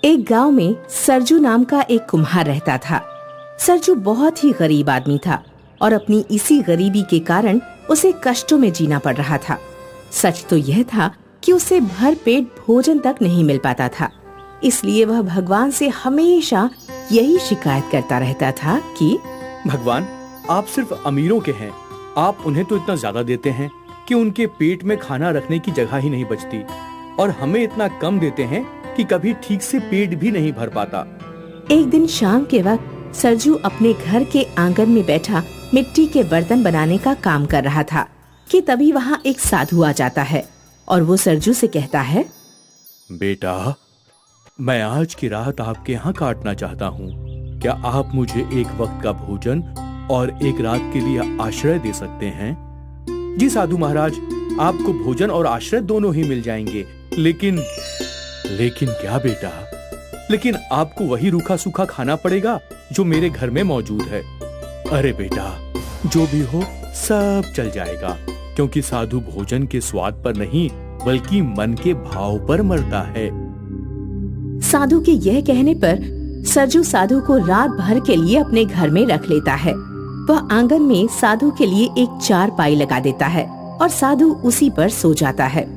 एक गांव में सरजू नाम का एक कुम्हार रहता था। सरजू बहुत ही गरीब आदमी था और अपनी इसी गरीबी के कारण उसे कष्टों में जीना पड़ रहा था। सच तो यह था कि उसे भर पेट भोजन तक नहीं मिल पाता था। इसलिए वह भगवान से हमेशा यही शिकायत करता रहता था कि भगवान, आप सिर्फ अमीरों के हैं। आप उन्हें तो इतना ज्यादा देते हैं कि उनके पेट में खाना रखने की जगह ही नहीं बचती, और हमें इतना कम देते हैं कि कभी ठीक से पेट भी नहीं भर पाता। एक दिन शाम के वक्त सरजू अपने घर के आंगन में बैठा मिट्टी के बर्तन बनाने का काम कर रहा था कि तभी वहाँ एक साधु आ जाता है और वो सरजू से कहता है, बेटा, मैं आज की रात आपके यहाँ काटना चाहता हूँ। क्या आप मुझे एक वक्त का भोजन और एक रात के लिए आश्रय दे सकते हैं? जी साधु महाराज, आपको भोजन और आश्रय दोनों ही मिल जाएंगे, लेकिन क्या बेटा? लेकिन आपको वही रूखा सूखा खाना पड़ेगा जो मेरे घर में मौजूद है। अरे बेटा, जो भी हो सब चल जाएगा, क्योंकि साधु भोजन के स्वाद पर नहीं बल्कि मन के भाव पर मरता है। साधु के यह कहने पर सरजू साधु को रात भर के लिए अपने घर में रख लेता है। वह आंगन में साधु के लिए एक चारपाई लगा देता है और साधु उसी पर सो जाता है।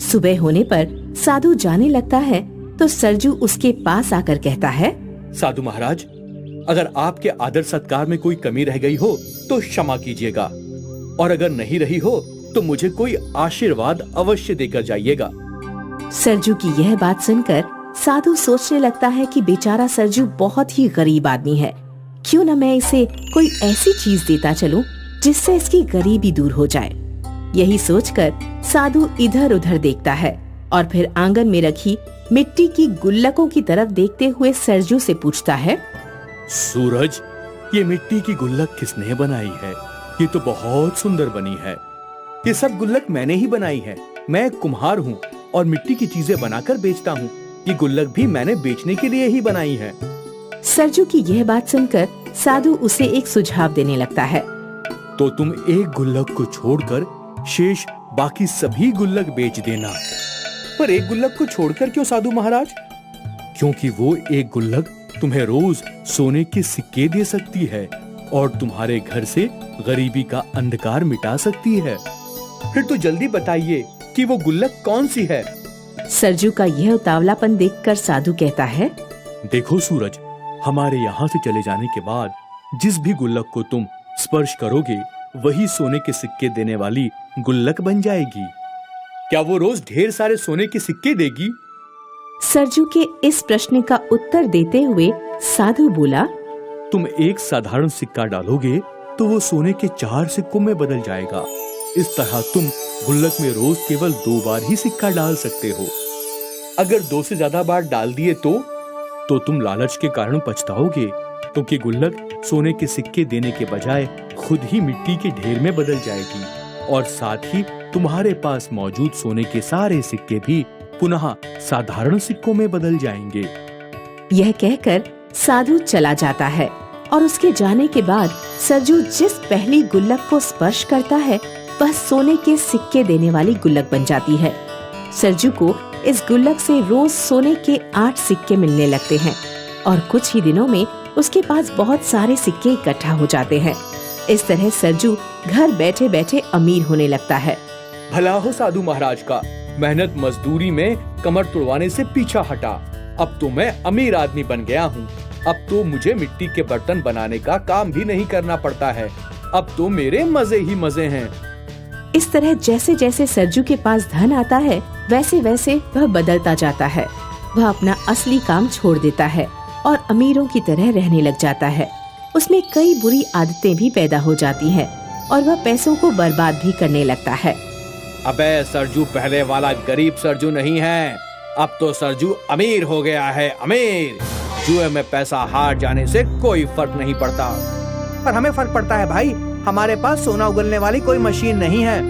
सुबह होने पर साधु जाने लगता है तो सरजू उसके पास आकर कहता है, साधु महाराज, अगर आपके आदर सत्कार में कोई कमी रह गई हो तो क्षमा कीजिएगा, और अगर नहीं रही हो तो मुझे कोई आशीर्वाद अवश्य देकर जाइएगा। सरजू की यह बात सुनकर साधु सोचने लगता है कि बेचारा सरजू बहुत ही गरीब आदमी है। क्यों न मैं इसे कोई ऐसी चीज देता चलूं जिससे इसकी गरीबी दूर हो जाए। यही सोचकर साधु इधर उधर देखता है और फिर आंगन में रखी मिट्टी की गुल्लकों की तरफ देखते हुए सरजू से पूछता है, सूरज, ये मिट्टी की गुल्लक किसने बनाई है? ये तो बहुत सुंदर बनी है। ये सब गुल्लक मैंने ही बनाई है। मैं एक कुम्हार हूँ और मिट्टी की चीजें बनाकर बेचता हूँ। ये गुल्लक भी मैंने बेचने के लिए ही बनाई है। सरजू की यह बात सुनकर साधु उसे एक सुझाव देने लगता है। तो तुम एक गुल्लक को छोड़कर शेष बाकी सभी गुल्लक बेच देना। पर एक गुल्लक को छोड़कर क्यों साधु महाराज? क्योंकि वो एक गुल्लक तुम्हें रोज सोने के सिक्के दे सकती है और तुम्हारे घर से गरीबी का अंधकार मिटा सकती है। फिर तो जल्दी बताइए कि वो गुल्लक कौन सी है? सरजू का यह उतावलापन देखकर साधु कहता है, देखो सूरज, हमारे यहाँ से चले जाने के बाद जिस भी गुल्लक को तुम स्पर्श करोगे वही सोने के सिक्के देने वाली गुल्लक बन जाएगी। क्या वो रोज ढेर सारे सोने के सिक्के देगी? सरजू के इस प्रश्न का उत्तर देते हुए साधु बोला, तुम एक साधारण सिक्का डालोगे तो वो सोने के 4 सिक्कों में बदल जाएगा। इस तरह तुम गुल्लक में रोज केवल 2 बार ही सिक्का डाल सकते हो। अगर 2 से ज्यादा बार डाल दिए तो तुम लालच के कारण पछताओगे, क्योंकि गुल्लक सोने के सिक्के देने के बजाय खुद ही मिट्टी के ढेर में बदल जाएगी और साथ ही तुम्हारे पास मौजूद सोने के सारे सिक्के भी पुनः साधारण सिक्कों में बदल जाएंगे। यह कहकर साधु चला जाता है और उसके जाने के बाद सरजू जिस पहली गुल्लक को स्पर्श करता है वह सोने के सिक्के देने वाली गुल्लक बन जाती है। सरजू को इस गुल्लक से रोज सोने के 8 सिक्के मिलने लगते हैं और कुछ ही दिनों में उसके पास बहुत सारे सिक्के इकट्ठा हो जाते हैं। इस तरह सरजू घर बैठे बैठे अमीर होने लगता है। भला हो साधु महाराज का, मेहनत मजदूरी में कमर तुड़वाने से पीछा हटा। अब तो मैं अमीर आदमी बन गया हूँ। अब तो मुझे मिट्टी के बर्तन बनाने का काम भी नहीं करना पड़ता है। अब तो मेरे मजे ही मजे हैं। इस तरह जैसे जैसे सरजू के पास धन आता है वैसे वैसे वह बदलता जाता है। वह अपना असली काम छोड़ देता है और अमीरों की तरह रहने लग जाता है। उसमें कई बुरी आदतें भी पैदा हो जाती हैं और वह पैसों को बर्बाद भी करने लगता है। अबे सरजू पहले वाला गरीब सरजू नहीं है, अब तो सरजू अमीर हो गया है। अमीर। जुए में पैसा हार जाने से कोई फर्क नहीं पड़ता। पर हमें फर्क पड़ता है भाई, हमारे पास सोना उगलने वाली कोई मशीन नहीं है।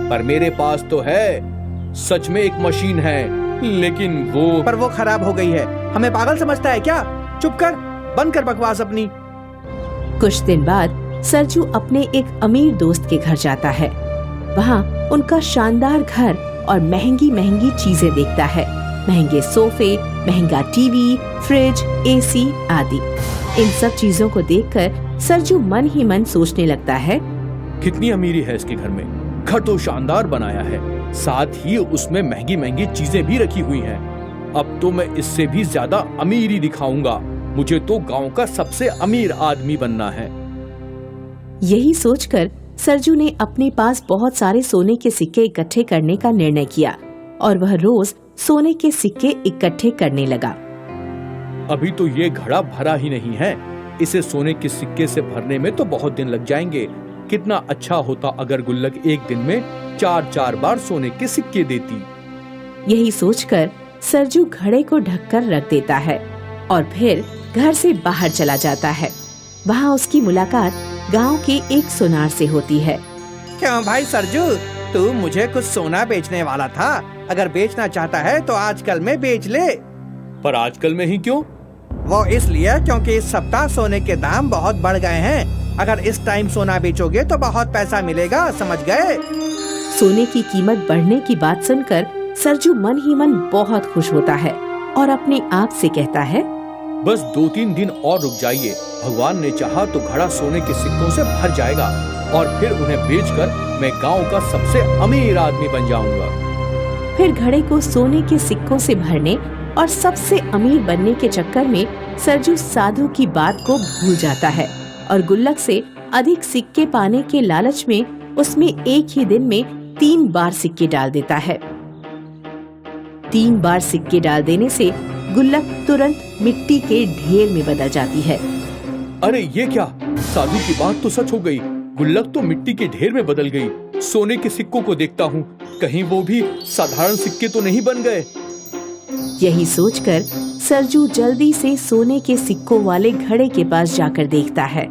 पर मेरे पास तो है, सच में एक मशीन है, लेकिन वो खराब हो गई है। हमें पागल समझता है क्या? चुप कर, बंद कर बकवास अपनी। कुछ दिन बाद सरजू अपने एक अमीर दोस्त के घर जाता है। वहाँ उनका शानदार घर और महंगी महंगी चीजें देखता है। महंगे सोफे, महंगा टीवी, फ्रिज, एसी आदि। इन सब चीजों को देखकर सरजू मन ही मन सोचने लगता है, कितनी अमीरी है इसके घर में। घर तो शानदार बनाया है, साथ ही उसमें महंगी महंगी चीजें भी रखी हुई हैं। अब तो मैं इससे भी ज्यादा अमीरी दिखाऊंगा। मुझे तो गांव का सबसे अमीर आदमी बनना है। यही सोचकर सरजू ने अपने पास बहुत सारे सोने के सिक्के इकट्ठे करने का निर्णय किया और वह रोज सोने के सिक्के इकट्ठे करने लगा। अभी तो ये घड़ा भरा ही नहीं है, इसे सोने के सिक्के से भरने में तो बहुत दिन लग जाएंगे। कितना अच्छा होता अगर गुल्लक एक दिन में 4-4 बार सोने के सिक्के देती। यही सोचकर सरजू घड़े को ढककर रख देता है और फिर घर से बाहर चला जाता है। वहाँ उसकी मुलाकात गांव के एक सुनार से होती है। क्यों भाई सरजू, तू मुझे कुछ सोना बेचने वाला था। अगर बेचना चाहता है तो आजकल में बेच ले। पर आजकल में ही क्यों? वो इसलिए क्योंकि इस सप्ताह सोने के दाम बहुत बढ़ गए हैं। अगर इस टाइम सोना बेचोगे तो बहुत पैसा मिलेगा, समझ गए? सोने की कीमत बढ़ने की बात सुनकर सरजू मन ही मन बहुत खुश होता है और अपने आप से कहता है, बस 2-3 दिन और रुक जाइए। भगवान ने चाहा तो घड़ा सोने के सिक्कों से भर जाएगा और फिर उन्हें बेचकर मैं गांव का सबसे अमीर आदमी बन जाऊंगा। फिर घड़े को सोने के सिक्कों से भरने और सबसे अमीर बनने के चक्कर में सरजू साधु की बात को भूल जाता है और गुल्लक से अधिक सिक्के पाने के लालच में उसमें एक ही दिन में 3 बार सिक्के डाल देता है। 3 बार सिक्के डाल देने से गुल्लक तुरंत मिट्टी के ढेर में बदल जाती है। अरे ये क्या, साधु की बात तो सच हो गई। गुल्लक तो मिट्टी के ढेर में बदल गई। सोने के सिक्कों को देखता हूँ, कहीं वो भी साधारण सिक्के तो नहीं बन गए। यही सोचकर सरजू जल्दी से सोने के सिक्कों वाले घड़े के पास जाकर देखता है।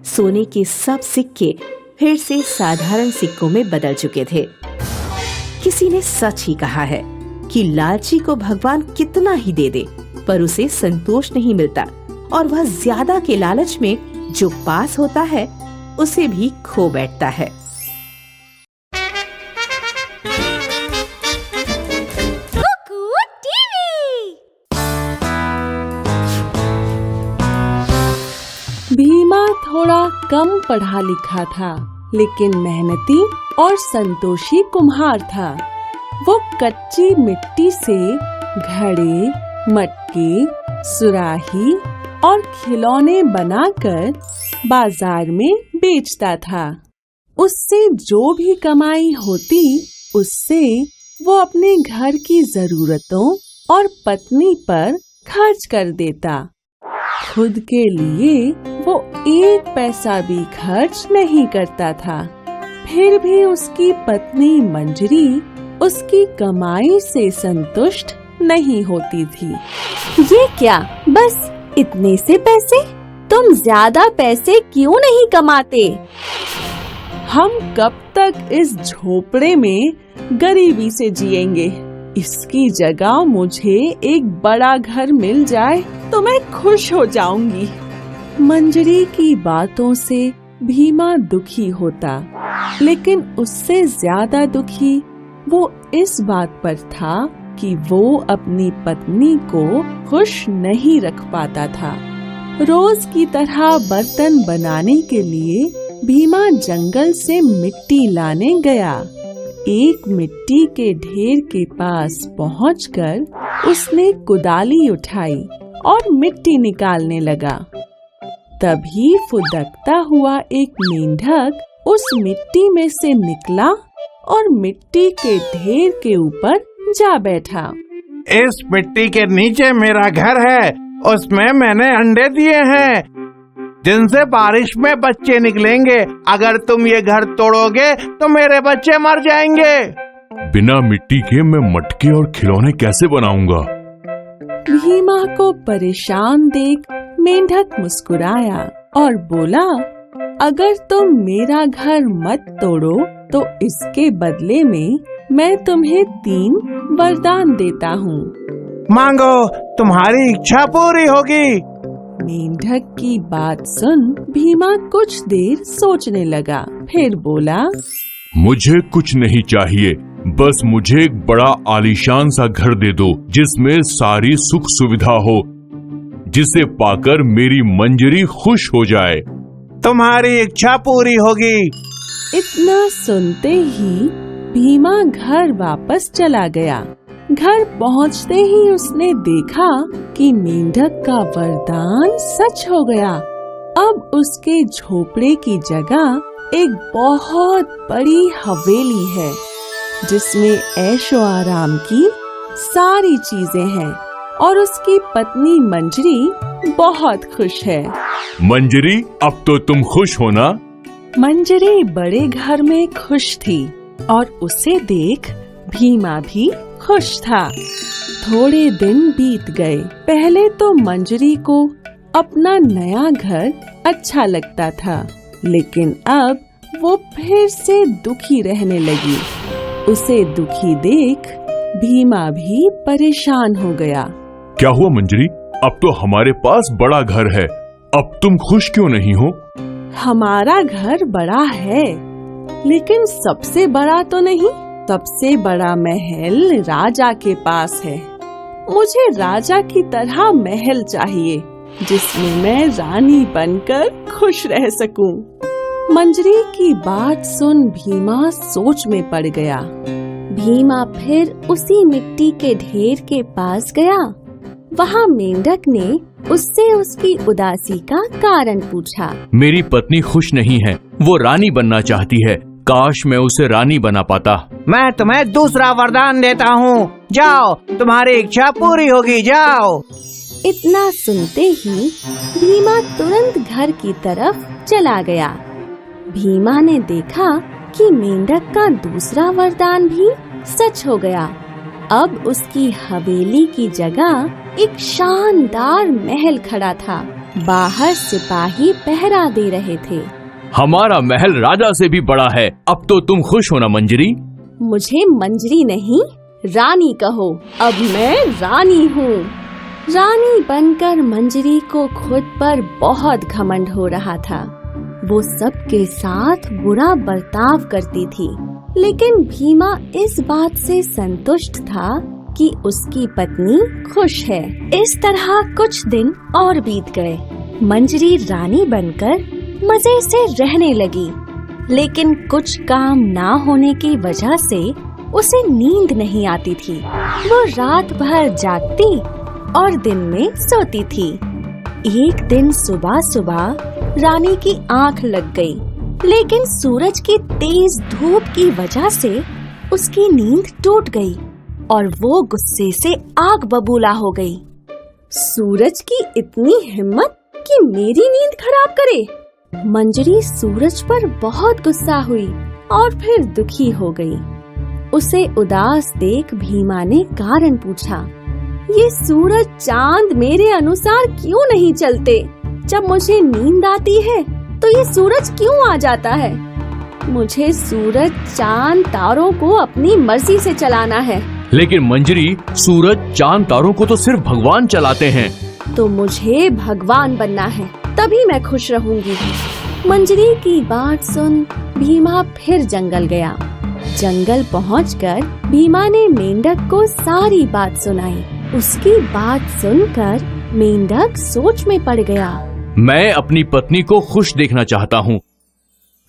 सोने के सब सिक्के फिर से साधारण सिक्कों में बदल चुके थे। किसी ने सच ही कहा है कि लालची को भगवान कितना ही दे दे पर उसे संतोष नहीं मिलता और वह ज्यादा के लालच में जो पास होता है उसे भी खो बैठता है। भीमा थोड़ा कम पढ़ा लिखा था, लेकिन मेहनती और संतोषी कुम्हार था। वो कच्ची मिट्टी से घड़े, मटके, सुराही और खिलौने बनाकर बाजार में बेचता था। उससे जो भी कमाई होती, उससे वो अपने घर की जरूरतों और पत्नी पर खर्च कर देता। खुद के लिए वो 1 पैसा भी खर्च नहीं करता था। फिर भी उसकी पत्नी मंजरी उसकी कमाई से संतुष्ट नहीं होती थी। ये क्या, बस इतने से पैसे? तुम ज्यादा पैसे क्यों नहीं कमाते? हम कब तक इस झोपड़े में गरीबी से जिएंगे? इसकी जगह मुझे एक बड़ा घर मिल जाए तो मैं खुश हो जाऊंगी। मंजरी की बातों से भीमा दुखी होता, लेकिन उससे ज्यादा दुखी वो इस बात पर था कि वो अपनी पत्नी को खुश नहीं रख पाता था। रोज की तरह बर्तन बनाने के लिए भीमा जंगल से मिट्टी लाने गया। एक मिट्टी के ढेर के पास पहुंचकर उसने कुदाली उठाई और मिट्टी निकालने लगा। तभी फुदकता हुआ एक मेंढक उस मिट्टी में से निकला और मिट्टी के ढेर के ऊपर जा बैठा। इस मिट्टी के नीचे मेरा घर है, उसमें मैंने अंडे दिए हैं जिनसे बारिश में बच्चे निकलेंगे। अगर तुम ये घर तोड़ोगे तो मेरे बच्चे मर जाएंगे। बिना मिट्टी के मैं मटके और खिलौने कैसे बनाऊंगा? भीमा को परेशान देख मेंढक मुस्कुराया और बोला, अगर तुम मेरा घर मत तोड़ो तो इसके बदले में मैं तुम्हें 3 वरदान देता हूँ। मांगो, तुम्हारी इच्छा पूरी होगी। मेंढक की बात सुन भीमा कुछ देर सोचने लगा, फिर बोला, मुझे कुछ नहीं चाहिए, बस मुझे एक बड़ा आलीशान सा घर दे दो जिसमें सारी सुख सुविधा हो, जिसे पाकर मेरी मंजरी खुश हो जाए। तुम्हारी इच्छा पूरी होगी। इतना सुनते ही भीमा घर वापस चला गया। घर पहुंचते ही उसने देखा कि मेंढक का वरदान सच हो गया। अब उसके झोपड़े की जगह एक बहुत बड़ी हवेली है जिसमें ऐशो आराम की सारी चीजें हैं और उसकी पत्नी मंजरी बहुत खुश है। मंजरी, अब तो तुम खुश हो ना? मंजरी बड़े घर में खुश थी और उसे देख भीमा भी खुश था। थोड़े दिन बीत गए। पहले तो मंजरी को अपना नया घर अच्छा लगता था, लेकिन अब वो फिर से दुखी रहने लगी। उसे दुखी देख भीमा भी परेशान हो गया। क्या हुआ मंजरी? अब तो हमारे पास बड़ा घर है, अब तुम खुश क्यों नहीं हो? हमारा घर बड़ा है, लेकिन सबसे बड़ा तो नहीं। सबसे बड़ा महल राजा के पास है। मुझे राजा की तरह महल चाहिए जिसमें मैं रानी बनकर खुश रह सकूं। मंजरी की बात सुन भीमा सोच में पड़ गया। भीमा फिर उसी मिट्टी के ढेर के पास गया। वहाँ मेंढक ने उससे उसकी उदासी का कारण पूछा। मेरी पत्नी खुश नहीं है, वो रानी बनना चाहती है। काश मैं उसे रानी बना पाता। मैं तुम्हें दूसरा वरदान देता हूँ, जाओ, तुम्हारी इच्छा पूरी होगी, जाओ। इतना सुनते ही भीमा तुरंत घर की तरफ चला गया। भीमा ने देखा कि मेंढक का दूसरा वरदान भी सच हो गया। अब उसकी हवेली की जगह एक शानदार महल खड़ा था। बाहर सिपाही पहरा दे रहे थे। हमारा महल राजा से भी बड़ा है। अब तो तुम खुश हो ना मंजरी? मुझे मंजरी नहीं, रानी कहो। अब मैं रानी हूँ। रानी बनकर मंजरी को खुद पर बहुत घमंड हो रहा था। वो सबके साथ बुरा बर्ताव करती थी, लेकिन भीमा इस बात से संतुष्ट था कि उसकी पत्नी खुश है। इस तरह कुछ दिन और बीत गए। मंजरी रानी बनकर मजे से रहने लगी, लेकिन कुछ काम ना होने की वजह से उसे नींद नहीं आती थी। वो रात भर जागती और दिन में सोती थी। एक दिन सुबह सुबह रानी की आंख लग गई, लेकिन सूरज की तेज धूप की वजह से उसकी नींद टूट गई और वो गुस्से से आग बबूला हो गई। सूरज की इतनी हिम्मत कि मेरी नींद खराब करे। मंजरी सूरज पर बहुत गुस्सा हुई और फिर दुखी हो गई। उसे उदास देख भीमा ने कारण पूछा। ये सूरज चांद मेरे अनुसार क्यों नहीं चलते? जब मुझे नींद आती है तो ये सूरज क्यों आ जाता है? मुझे सूरज चांद तारों को अपनी मर्जी से चलाना है। लेकिन मंजरी, सूरज चांद तारों को तो सिर्फ भगवान चलाते हैं। तो मुझे भगवान बनना है, तभी मैं खुश रहूंगी। मंजरी की बात सुन भीमा फिर जंगल गया। जंगल पहुंचकर भीमा ने मेंढक को सारी बात सुनाई। उसकी बात सुनकर मेंढक सोच में पड़ गया। मैं अपनी पत्नी को खुश देखना चाहता हूँ।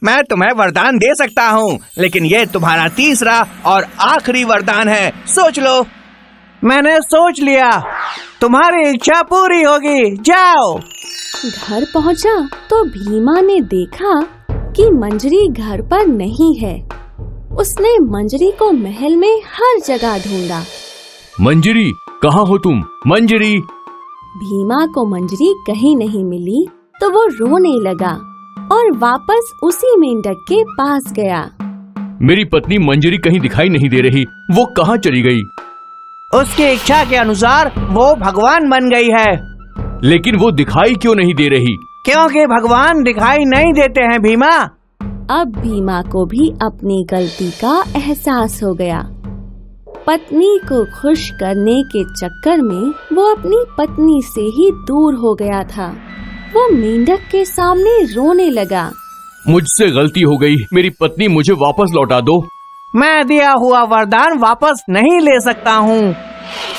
मैं तुम्हें वरदान दे सकता हूँ, लेकिन ये तुम्हारा तीसरा और आखिरी वरदान है, सोच लो। मैंने सोच लिया, तुम्हारी इच्छा पूरी होगी, जाओ। घर पहुंचा तो भीमा ने देखा कि मंजरी घर पर नहीं है। उसने मंजरी को महल में हर जगह ढूंढा। मंजरी, कहाँ हो तुम? मंजरी। भीमा को मंजरी कहीं नहीं मिली तो वो रोने लगा और वापस उसी मेंढक के पास गया। मेरी पत्नी मंजरी कहीं दिखाई नहीं दे रही, वो कहाँ चली गई? उसकी इच्छा के अनुसार वो भगवान बन गई है। लेकिन वो दिखाई क्यों नहीं दे रही? क्योंकि भगवान दिखाई नहीं देते हैं भीमा। अब भीमा को भी अपनी गलती का एहसास हो गया। पत्नी को खुश करने के चक्कर में वो अपनी पत्नी से ही दूर हो गया था। वो मेंढक के सामने रोने लगा। मुझसे गलती हो गई, मेरी पत्नी मुझे वापस लौटा दो। मैं दिया हुआ वरदान वापस नहीं ले सकता हूँ।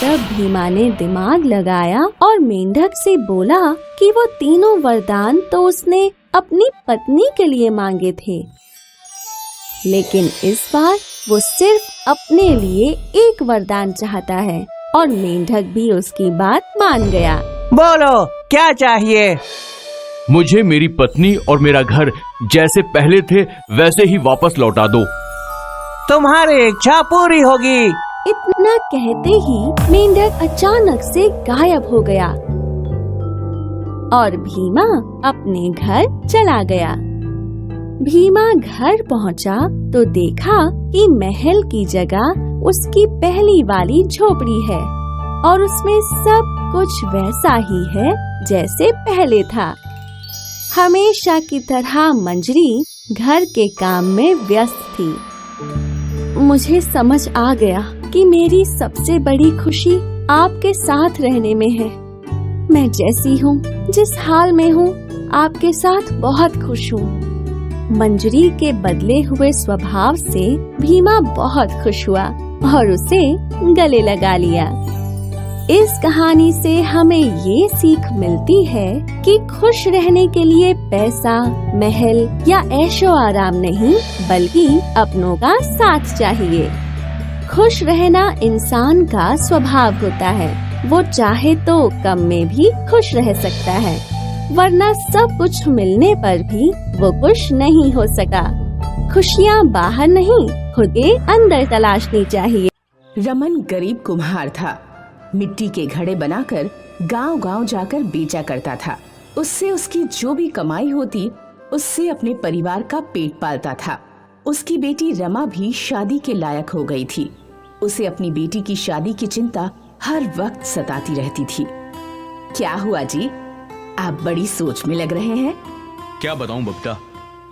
तब भीमा ने दिमाग लगाया और मेंढक से बोला कि वो तीनों वरदान तो उसने अपनी पत्नी के लिए मांगे थे, लेकिन इस बार वो सिर्फ अपने लिए एक वरदान चाहता है और मेंढक भी उसकी बात मान गया। बोलो क्या चाहिए? मुझे मेरी पत्नी और मेरा घर जैसे पहले थे वैसे ही वापस लौटा दो। तुम्हारी इच्छा पूरी होगी। इतना कहते ही मेंढक अचानक से गायब हो गया और भीमा अपने घर चला गया। भीमा घर पहुंचा तो देखा कि महल की जगह उसकी पहली वाली झोपड़ी है और उसमें सब कुछ वैसा ही है जैसे पहले था। हमेशा की तरह मंजरी घर के काम में व्यस्त थी। मुझे समझ आ गया कि मेरी सबसे बड़ी खुशी आपके साथ रहने में है। मैं जैसी हूँ, जिस हाल में हूँ, आपके साथ बहुत खुश हूँ। मंजरी के बदले हुए स्वभाव से भीमा बहुत खुश हुआ और उसे गले लगा लिया। इस कहानी से हमें ये सीख मिलती है कि खुश रहने के लिए पैसा, महल या ऐशो आराम नहीं, बल्कि अपनों का साथ चाहिए। खुश रहना इंसान का स्वभाव होता है। वो चाहे तो कम में भी खुश रह सकता है, वरना सब कुछ मिलने पर भी वो खुश नहीं हो सका। खुशियाँ बाहर नहीं, खुद के अंदर तलाशनी चाहिए। रमन गरीब कुम्हार था। मिट्टी के घड़े बनाकर गांव-गांव जाकर बेचा करता था। उससे उसकी जो भी कमाई होती, उससे अपने परिवार का पेट पालता था। उसकी बेटी रमा भी शादी के लायक हो गई थी। उसे अपनी बेटी की शादी की चिंता हर वक्त सताती रहती थी। क्या हुआ जी, आप बड़ी सोच में लग रहे हैं? क्या बताऊं बबीता,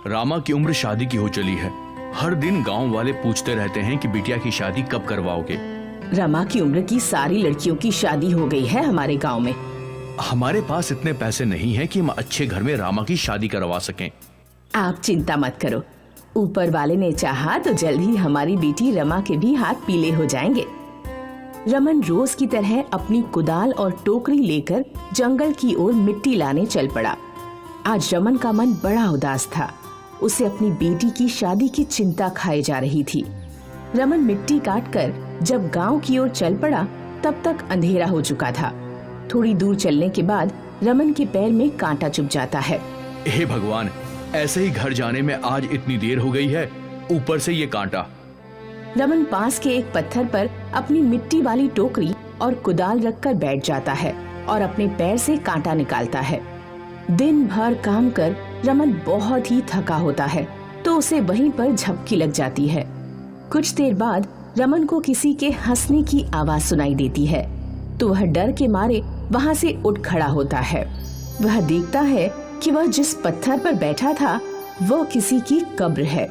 रामा की उम्र शादी की हो चली है। हर दिन गांव वाले पूछते रहते हैं कि बिटिया की शादी कब करवाओगे। रमा की उम्र की सारी लड़कियों की शादी हो गई है हमारे गांव में। हमारे पास इतने पैसे नहीं हैं कि हम अच्छे घर में रामा की शादी करवा सकें। आप चिंता मत करो, ऊपर वाले ने चाहा तो जल्द ही हमारी बेटी रमा के भी हाथ पीले हो जाएंगे। रमन रोज की तरह अपनी कुदाल और टोकरी लेकर जंगल की ओर मिट्टी लाने चल पड़ा। आज रमन का मन बड़ा उदास था। उसे अपनी बेटी की शादी की चिंता खाए जा रही थी। रमन मिट्टी काटकर जब गांव की ओर चल पड़ा, तब तक अंधेरा हो चुका था। थोड़ी दूर चलने के बाद रमन के पैर में कांटा चुभ जाता है। हे भगवान, ऐसे ही घर जाने में आज इतनी देर हो गई है, ऊपर से ये कांटा। रमन पास के एक पत्थर पर अपनी मिट्टी वाली टोकरी और कुदाल रखकर बैठ जाता है और अपने पैर से कांटा निकालता है। दिन भर काम कर रमन बहुत ही थका होता है, तो उसे वहीं पर झपकी लग जाती है। कुछ देर बाद रमन को किसी के हंसने की आवाज सुनाई देती है, तो वह डर के मारे वहां से उठ खड़ा होता है। वह देखता है कि वह जिस पत्थर पर बैठा था वो किसी की कब्र है।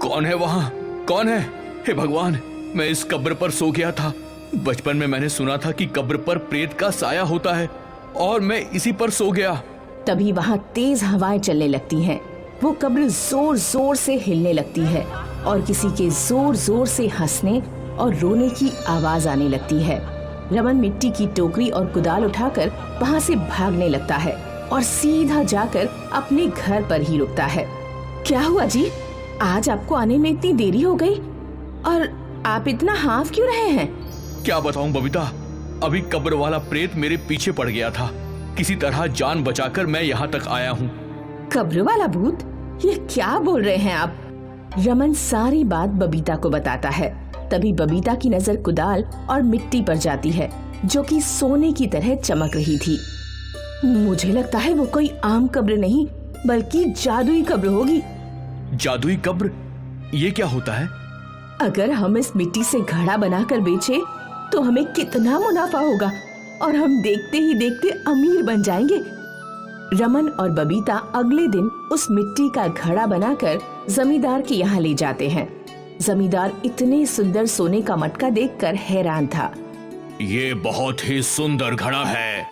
कौन है वहाँ? कौन है? हे भगवान, मैं इस कब्र पर सो गया था। बचपन में मैंने सुना था कि कब्र पर प्रेत का साया होता है और मैं इसी पर सो गया। तभी वहाँ तेज हवाएं चलने लगती हैं। वो कब्र जोर जोर से हिलने लगती है और किसी के जोर जोर से हंसने और रोने की आवाज आने लगती है। रमन मिट्टी की टोकरी और कुदाल उठाकर वहाँ से भागने लगता है और सीधा जाकर अपने घर पर ही रुकता है। क्या हुआ जी, आज आपको आने में इतनी देरी हो गई और आप इतना हाफ क्यों रहे हैं? क्या बताऊं बबीता, अभी कब्र वाला प्रेत मेरे पीछे पड़ गया था। किसी तरह जान बचाकर मैं यहाँ तक आया हूँ। कब्र वाला भूत? ये क्या बोल रहे हैं आप? रमन सारी बात बबीता को बताता है। तभी बबीता की नजर कुदाल और मिट्टी पर जाती है, जो कि सोने की तरह चमक रही थी। मुझे लगता है वो कोई आम कब्र नहीं, बल्कि जादुई कब्र होगी। जादुई कब्र? ये क्या होता है? अगर हम इस मिट्टी से घड़ा बनाकर बेचे तो हमें कितना मुनाफा होगा और हम देखते ही देखते अमीर बन जाएंगे। रमन और बबीता अगले दिन उस मिट्टी का घड़ा बनाकर जमींदार के यहाँ ले जाते हैं। जमींदार इतने सुंदर सोने का मटका देखकर हैरान था। ये बहुत ही सुंदर घड़ा है।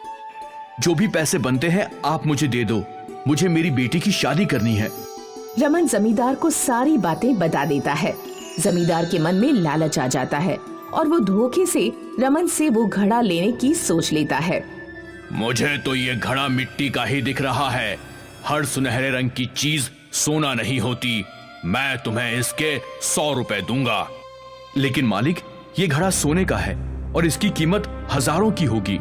जो भी पैसे बनते हैं आप मुझे दे दो, मुझे मेरी बेटी की शादी करनी है। रमन जमींदार को सारी बातें बता देता है। जमींदार के मन में लालच आ जाता है और वो धोखे से रमन से वो घड़ा लेने की सोच लेता है। मुझे तो ये घड़ा मिट्टी का ही दिख रहा है। हर सुनहरे रंग की चीज सोना नहीं होती। मैं तुम्हें इसके 100 रुपए दूंगा। लेकिन मालिक, ये घड़ा सोने का है और इसकी कीमत हजारों की होगी।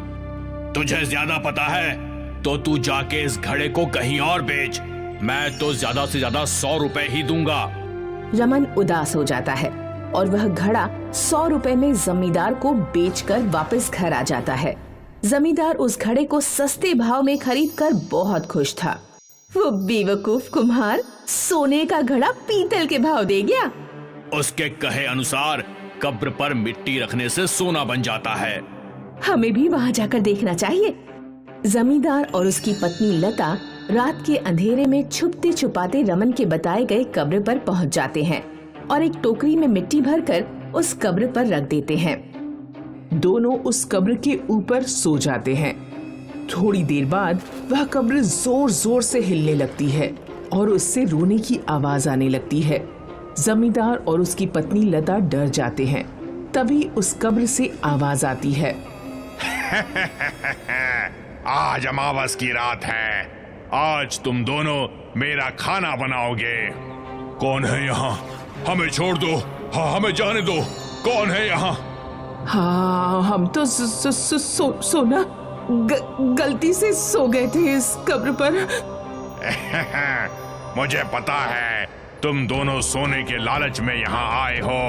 तुझे ज्यादा पता है तो तू जाके इस घड़े को कहीं और बेच। मैं तो ज्यादा से ज्यादा 100 रुपए ही दूंगा। रमन उदास हो जाता है और वह घड़ा 100 रुपए में जमींदार को बेचकर वापस घर आ जाता है। जमींदार उस घड़े को सस्ते भाव में खरीदकर बहुत खुश था। वो बेवकूफ कुम्हार सोने का घड़ा पीतल के भाव दे गया। उसके कहे अनुसार कब्र पर मिट्टी रखने से सोना बन जाता है। हमें भी वहाँ जाकर देखना चाहिए। जमींदार और उसकी पत्नी लता रात के अंधेरे में छुपते छुपाते रमन के बताए गए कब्र पर पहुँच जाते हैं और एक टोकरी में मिट्टी भरकर उस कब्र पर रख देते हैं। दोनों उस कब्र के ऊपर सो जाते हैं। थोड़ी देर बाद वह कब्र जोर जोर से हिलने लगती है और उससे रोने की आवाज आने लगती है। जमींदार और उसकी पत्नी लता डर जाते हैं। तभी उस कब्र से आवाज आती है, आज अमावस की रात है। आज तुम दोनों मेरा खाना बनाओगे। कौन है यहाँ? हमें छोड़ दो। हाँ, हमें जाने दो। कौन है यहाँ? हाँ, हम तो सोना गलती से सो गए थे इस कब्र पर। मुझे पता है तुम दोनों सोने के लालच में यहाँ आए हो।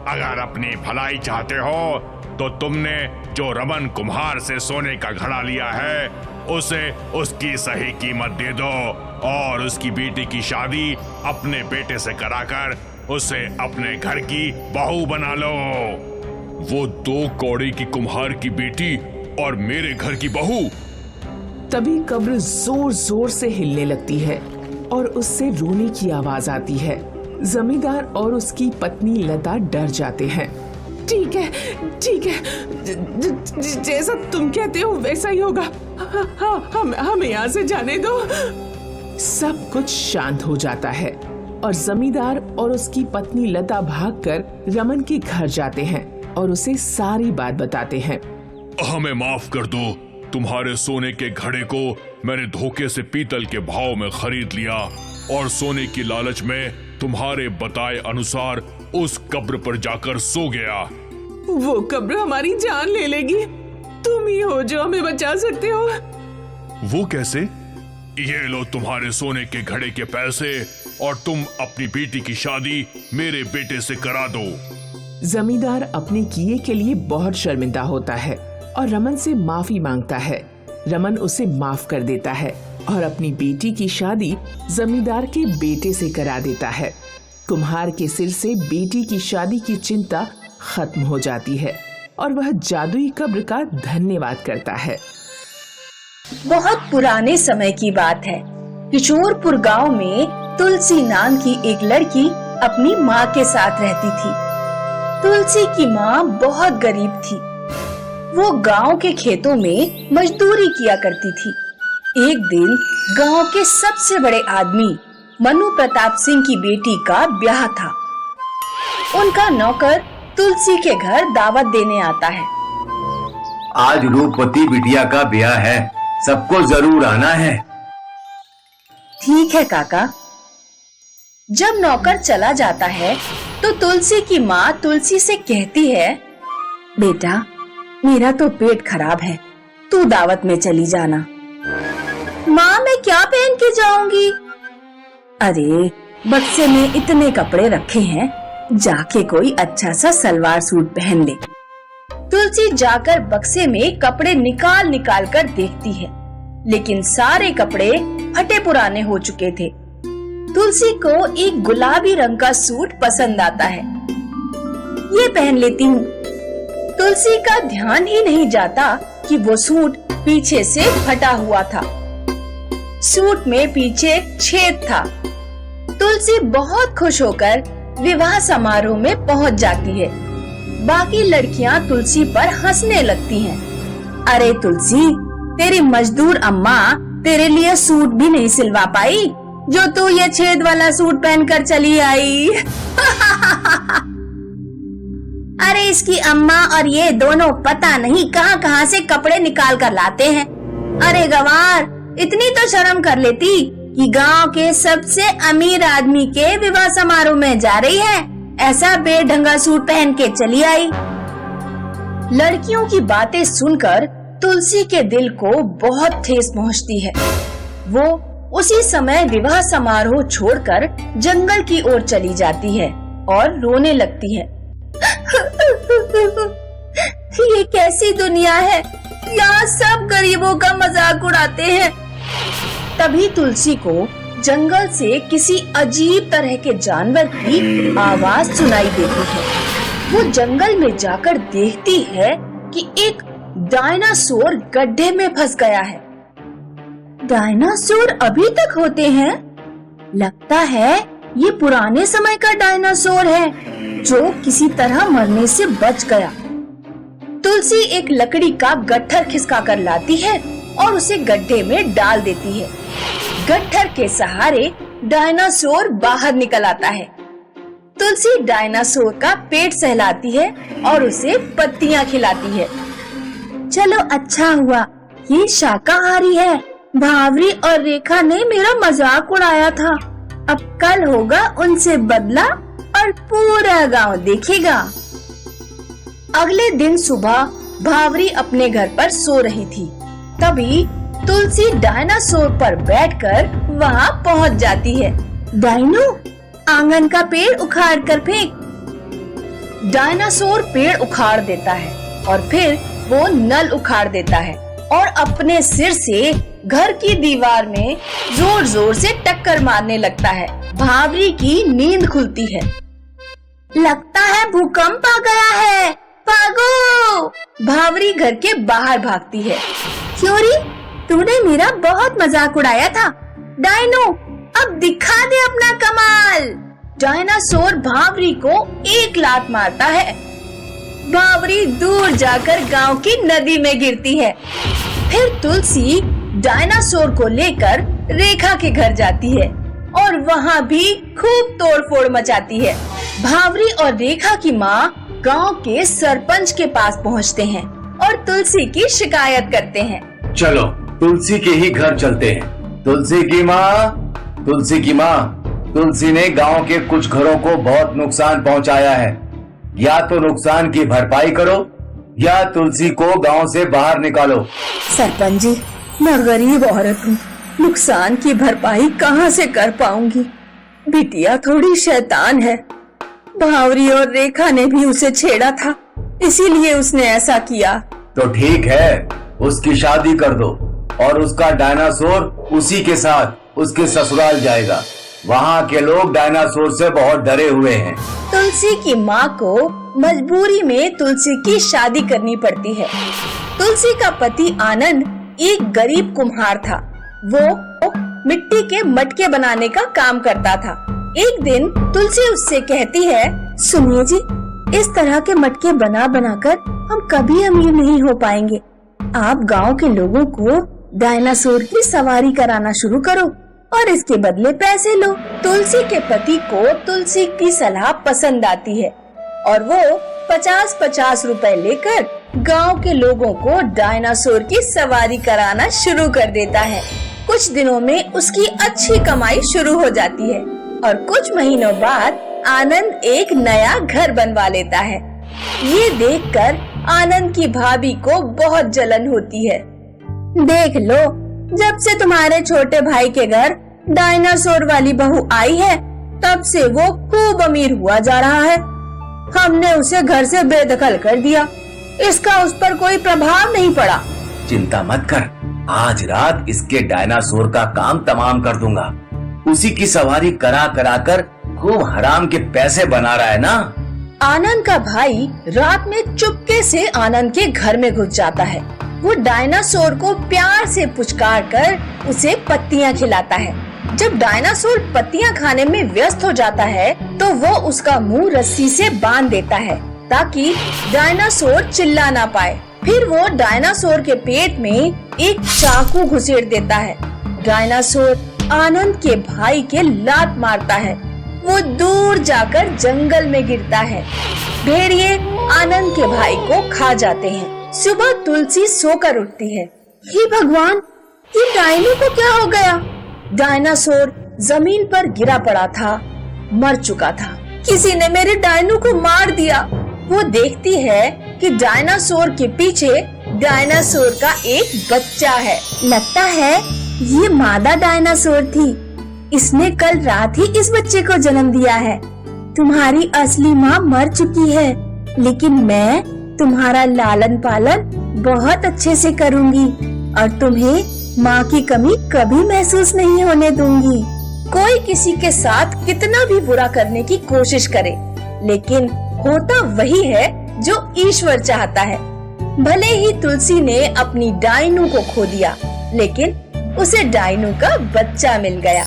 अगर अपनी भलाई चाहते हो तो तुमने जो रमन कुम्हार से सोने का घड़ा लिया है उसे उसकी सही कीमत दे दो और उसकी बेटी की शादी अपने बेटे से कराकर उसे अपने घर की बहू बना लो। वो 2 कौड़े की कुम्हार की बेटी और मेरे घर की बहू। तभी कब्र जोर जोर से हिलने लगती है और उससे रोने की आवाज आती है। जमींदार और उसकी पत्नी लता डर जाते हैं। ठीक है, जैसा तुम कहते हो वैसा ही होगा। हमें यहाँ से जाने दो। सब कुछ शांत हो जाता है और जमींदार और उसकी पत्नी लता भागकर रमन के घर जाते हैं और उसे सारी बात बताते हैं। हमें माफ कर दो। तुम्हारे सोने के घड़े को मैंने धोखे से पीतल के भाव में खरीद लिया और सोने की लालच में तुम्हारे बताए अनुसार उस कब्र पर जाकर सो गया। वो कब्र हमारी जान ले लेगी। तुम ही हो जो हमें बचा सकते हो। वो कैसे? ये लो तुम्हारे सोने के घड़े के पैसे और तुम अपनी बेटी की शादी मेरे बेटे से करा दो। जमींदार अपने किए के लिए बहुत शर्मिंदा होता है और रमन से माफी मांगता है। रमन उसे माफ कर देता है और अपनी बेटी की शादी जमींदार के बेटे से करा देता है। कुम्हार के सिर से बेटी की शादी की चिंता खत्म हो जाती है और वह जादुई कब्र का धन्यवाद करता है। बहुत पुराने समय की बात है। किशोरपुर गांव में तुलसी नाम की एक लड़की अपनी माँ के साथ रहती थी। तुलसी की माँ बहुत गरीब थी। वो गांव के खेतों में मजदूरी किया करती थी। एक दिन गांव के सबसे बड़े आदमी मनु प्रताप सिंह की बेटी का ब्याह था। उनका नौकर तुलसी के घर दावत देने आता है। आज रूपवती बिटिया का ब्याह है, सबको जरूर आना है। ठीक है काका। जब नौकर चला जाता है तो तुलसी की माँ तुलसी से कहती है, बेटा मेरा तो पेट खराब है, तू दावत में चली जाना। माँ मैं क्या पहन के जाऊंगी? अरे बक्से में इतने कपड़े रखे हैं, जाके कोई अच्छा सा सलवार सूट पहन ले। तुलसी जाकर बक्से में कपड़े निकाल निकाल कर देखती है, लेकिन सारे कपड़े फटे पुराने हो चुके थे। तुलसी को एक गुलाबी रंग का सूट पसंद आता है। ये पहन लेती हूँ। तुलसी का ध्यान ही नहीं जाता कि वो सूट पीछे से फटा हुआ था। सूट में पीछे छेद था। तुलसी बहुत खुश होकर विवाह समारोह में पहुंच जाती है। बाकी लड़कियां तुलसी पर हंसने लगती हैं। अरे तुलसी, तेरी मजदूर अम्मा तेरे लिए सूट भी नहीं सिलवा पाई जो तू ये छेद वाला सूट पहनकर चली आई। अरे इसकी अम्मा और ये दोनों पता नहीं कहां-कहां से कपड़े निकाल कर लाते हैं। अरे गवार, इतनी तो शर्म कर लेती कि गांव के सबसे अमीर आदमी के विवाह समारोह में जा रही है, ऐसा बेढंगा सूट पहन के चली आई। लड़कियों की बातें सुनकर तुलसी के दिल को बहुत ठेस पहुंचती है। वो उसी समय विवाह समारोह छोड़कर जंगल की ओर चली जाती है और रोने लगती है। ये कैसी दुनिया है, यहाँ सब गरीबों का मजाक उड़ाते हैं। तभी तुलसी को जंगल से किसी अजीब तरह के जानवर की आवाज सुनाई देती है। वो जंगल में जाकर देखती है कि एक डायनासोर गड्ढे में फंस गया है। डायनासोर अभी तक होते हैं? लगता है ये पुराने समय का डायनासोर है जो किसी तरह मरने से बच गया। तुलसी एक लकड़ी का गट्ठर खिसका कर लाती है और उसे गड्ढे में डाल देती है। गट्ठर के सहारे डायनासोर बाहर निकल आता है। तुलसी डायनासोर का पेट सहलाती है और उसे पत्तियां खिलाती है। चलो अच्छा हुआ ये शाकाहारी है। भावरी और रेखा ने मेरा मजाक उड़ाया था। अब कल होगा उनसे बदला और पूरा गांव देखेगा। अगले दिन सुबह भावरी अपने घर पर सो रही थी। तभी तुलसी डायनासोर पर बैठकर वहां पहुंच जाती है। डायनो, आंगन का पेड़ उखाड़ कर फेंक। डायनासोर पेड़ उखाड़ देता है और फिर वो नल उखाड़ देता है और अपने सिर से घर की दीवार में जोर जोर से टक्कर मारने लगता है। भावरी की नींद खुलती है। लगता है भूकंप आ गया है, भागो! भावरी घर के बाहर भागती है। क्योरी, तूने मेरा बहुत मजाक उड़ाया था। डायनो, अब दिखा दे अपना कमाल। डायनासोर भावरी को एक लात मारता है। भावरी दूर जाकर गांव की नदी में गिरती है। फिर तुलसी डायनासोर को लेकर रेखा के घर जाती है और वहाँ भी खूब तोड़फोड़ मचाती है। भावरी और रेखा की माँ गांव के सरपंच के पास पहुँचते हैं और तुलसी की शिकायत करते हैं। चलो तुलसी के ही घर चलते हैं। तुलसी की माँ, तुलसी की माँ, तुलसी ने गांव के कुछ घरों को बहुत नुकसान पहुंचाया है। या तो नुकसान की भरपाई करो या तुलसी को गांव से बाहर निकालो। सरपंच जी, मैं गरीब औरत हूँ, नुकसान की भरपाई कहाँ से कर पाऊंगी। बिटिया थोड़ी शैतान है। भावरी और रेखा ने भी उसे छेड़ा था, इसीलिए उसने ऐसा किया। तो ठीक है, उसकी शादी कर दो और उसका डायनासोर उसी के साथ उसके ससुराल जाएगा। वहाँ के लोग डायनासोर से बहुत डरे हुए हैं। तुलसी की माँ को मजबूरी में तुलसी की शादी करनी पड़ती है। तुलसी का पति आनंद एक गरीब कुम्हार था। वो मिट्टी के मटके बनाने का काम करता था। एक दिन तुलसी उससे कहती है, सुनिए जी, इस तरह के मटके बना बनाकर हम कभी अमीर नहीं हो पाएंगे। आप गांव के लोगों को डायनासोर की सवारी कराना शुरू करो और इसके बदले पैसे लो। तुलसी के पति को तुलसी की सलाह पसंद आती है और वो 50-50 रुपए लेकर गांव के लोगों को डायनासोर की सवारी कराना शुरू कर देता है। कुछ दिनों में उसकी अच्छी कमाई शुरू हो जाती है और कुछ महीनों बाद आनंद एक नया घर बनवा लेता है। ये देखकर आनंद की भाभी को बहुत जलन होती है। देख लो, जब से तुम्हारे छोटे भाई के घर डायनासोर वाली बहू आई है, तब से वो खूब अमीर हुआ जा रहा है। हमने उसे घर से बेदखल कर दिया, इसका उस पर कोई प्रभाव नहीं पड़ा। चिंता मत कर, आज रात इसके डायनासोर का काम तमाम कर दूंगा। उसी की सवारी करा करा कर खूब हराम के पैसे बना रहा है ना। आनंद का भाई रात में चुपके से आनंद के घर में घुस जाता है। वो डायनासोर को प्यार से पुचकार कर उसे पत्तियां खिलाता है। जब डायनासोर पत्तियां खाने में व्यस्त हो जाता है तो वो उसका मुंह रस्सी से बांध देता है ताकि डायनासोर चिल्ला ना पाए। फिर वो डायनासोर के पेट में एक चाकू घुसेड़ देता है। डायनासोर आनंद के भाई के लात मारता है वो दूर जाकर जंगल में गिरता है। भेड़िए आनंद के भाई को खा जाते हैं। सुबह तुलसी सोकर उठती है। हे भगवान, ये डायनो को क्या हो गया? डायनासोर जमीन पर गिरा पड़ा था, मर चुका था। किसी ने मेरे डायनो को मार दिया। वो देखती है कि डायनासोर के पीछे डायनासोर का एक बच्चा है। लगता है ये मादा डायनासोर थी। इसने कल रात ही इस बच्चे को जन्म दिया है। तुम्हारी असली माँ मर चुकी है, लेकिन मैं तुम्हारा लालन पालन बहुत अच्छे से करूँगी और तुम्हें माँ की कमी कभी महसूस नहीं होने दूंगी। कोई किसी के साथ कितना भी बुरा करने की कोशिश करे, लेकिन होता वही है जो ईश्वर चाहता है। भले ही तुलसी ने अपनी डायनो को खो दिया, लेकिन उसे डायनो का बच्चा मिल गया।